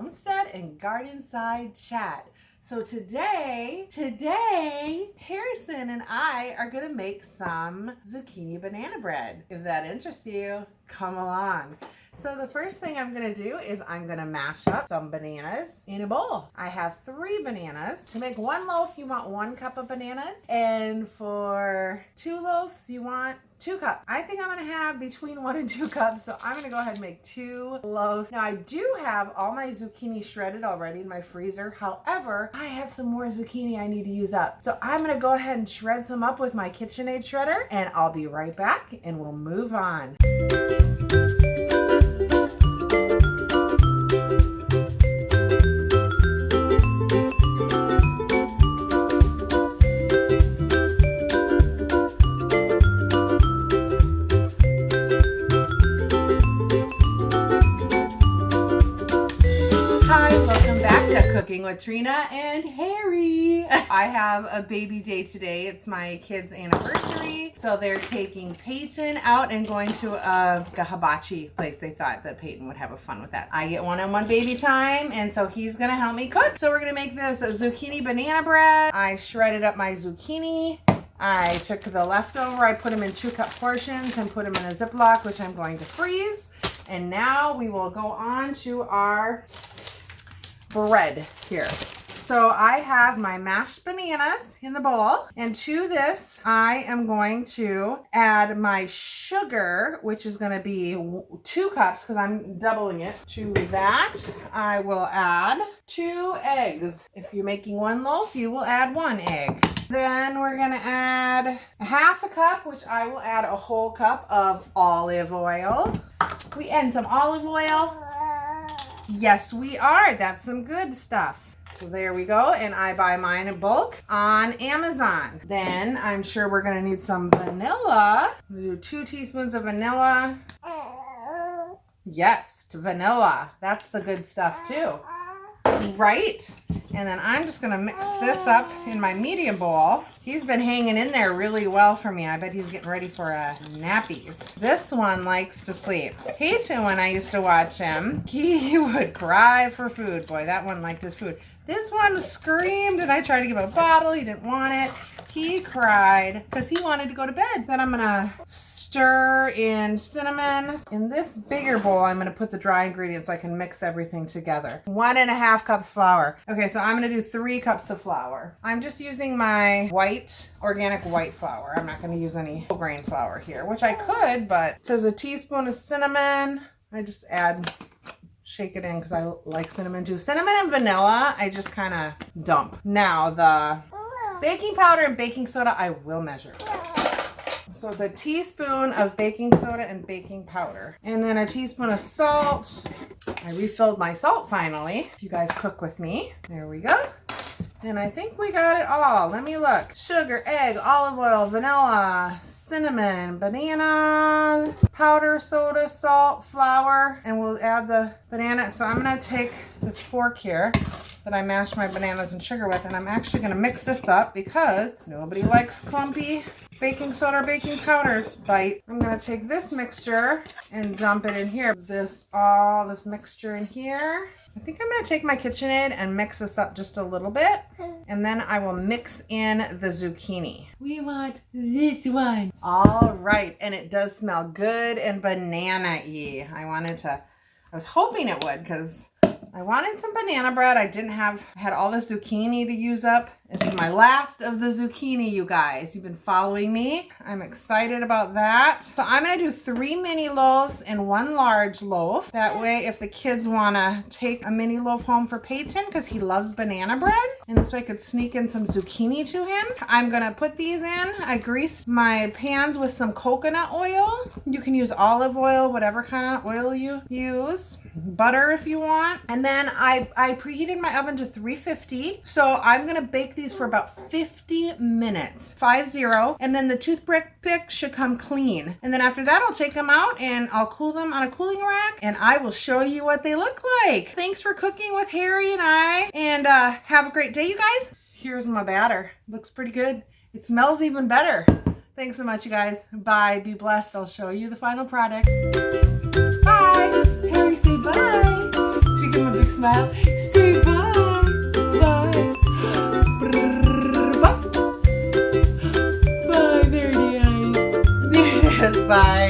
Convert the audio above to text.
homestead and garden side chat. So today, Harrison and I are gonna make some zucchini banana bread. If that interests you, come along. So the first thing I'm gonna do is I'm gonna mash up some bananas in a bowl. I have 3 bananas. To make 1 loaf, you want 1 cup of bananas. And for 2 loaves, you want 2 cups. I think I'm gonna have between 1 and 2 cups, so I'm gonna go ahead and make 2 loaves. Now I do have all my zucchini shredded already in my freezer. However, I have some more zucchini I need to use up. So I'm gonna go ahead and shred some up with my KitchenAid shredder, and I'll be right back and we'll move on. Cooking with Trina and Harry. I have a baby day today. It's my kids' anniversary. So they're taking Peyton out and going to a hibachi place. They thought that Peyton would have a fun with that. I get one-on-one baby time, and so he's gonna help me cook. So we're gonna make this zucchini banana bread. I shredded up my zucchini. I took the leftover, I put them in 2-cup portions and put them in a Ziploc, which I'm going to freeze. And now we will go on to our bread here. So I have my mashed bananas in the bowl, and to this I am going to add my sugar, which is going to be 2 cups because I'm doubling it. To that I will add 2 eggs. If you're making 1 loaf, you will add 1 egg. Then we're going to add 1/2 cup, which I will add a whole cup of olive oil. We add some olive oil. Yes, we are. That's some good stuff. So there we go. And I buy mine in bulk on Amazon. Then I'm sure we're going to need some vanilla. I'm going to do 2 teaspoons of vanilla. Yes, to vanilla. That's the good stuff too. Right? And then I'm just going to mix this up in my medium bowl. He's been hanging in there really well for me. I bet he's getting ready for nappies. This one likes to sleep. Peyton, when I used to watch him, he would cry for food. Boy, that one liked his food. This one screamed, and I tried to give him a bottle. He didn't want it. He cried because he wanted to go to bed. Then I'm going to stir in cinnamon. In this bigger bowl, I'm going to put the dry ingredients so I can mix everything together. 1.5 cups flour. Okay, so I'm going to do 3 cups of flour. I'm just using my organic white flour. I'm not going to use any whole grain flour here, which I could, but it says a teaspoon of cinnamon. I just shake it in because I like cinnamon too. Cinnamon and vanilla, I just kind of dump. Now the baking powder and baking soda, I will measure. So it's a teaspoon of baking soda and baking powder. And then a teaspoon of salt. I refilled my salt finally. If you guys cook with me. There we go. And I think we got it all. Let me look. Sugar, egg, olive oil, vanilla, cinnamon, banana, powder, soda, salt, flour, and we'll add the banana. So I'm going to take this fork here that I mashed my bananas and sugar with, and I'm actually going to mix this up because nobody likes clumpy baking soda or baking powders bite. I'm going to take this mixture and dump it in here. All this mixture in here. I think I'm going to take my KitchenAid and mix this up just a little bit, and then I will mix in the zucchini. We want this one. All right, and it does smell good and banana-y. I was hoping it would because I wanted some banana bread. I had all the zucchini to use up. It's my last of the zucchini, you guys. You've been following me. I'm excited about that. So I'm going to do 3 mini loaves and 1 large loaf. That way, if the kids want to take a mini loaf home for Peyton, because he loves banana bread, and this way I could sneak in some zucchini to him. I'm going to put these in. I greased my pans with some coconut oil. You can use olive oil, whatever kind of oil you use. Butter if you want. And then I preheated my oven to 350. So I'm going to bake these for about 50 minutes, 50, and then the toothpick should come clean. And then after that, I'll take them out and I'll cool them on a cooling rack, and I will show you what they look like. Thanks for cooking with Harry and I, and have a great day, you guys. Here's my batter. Looks pretty good. It smells even better. Thanks so much, you guys. Bye. Be blessed. I'll show you the final product. Bye. Harry, say bye. Should we give him a big smile. Say bye. Bye. Brrr, bye. Bye. There it is. There it is. Bye.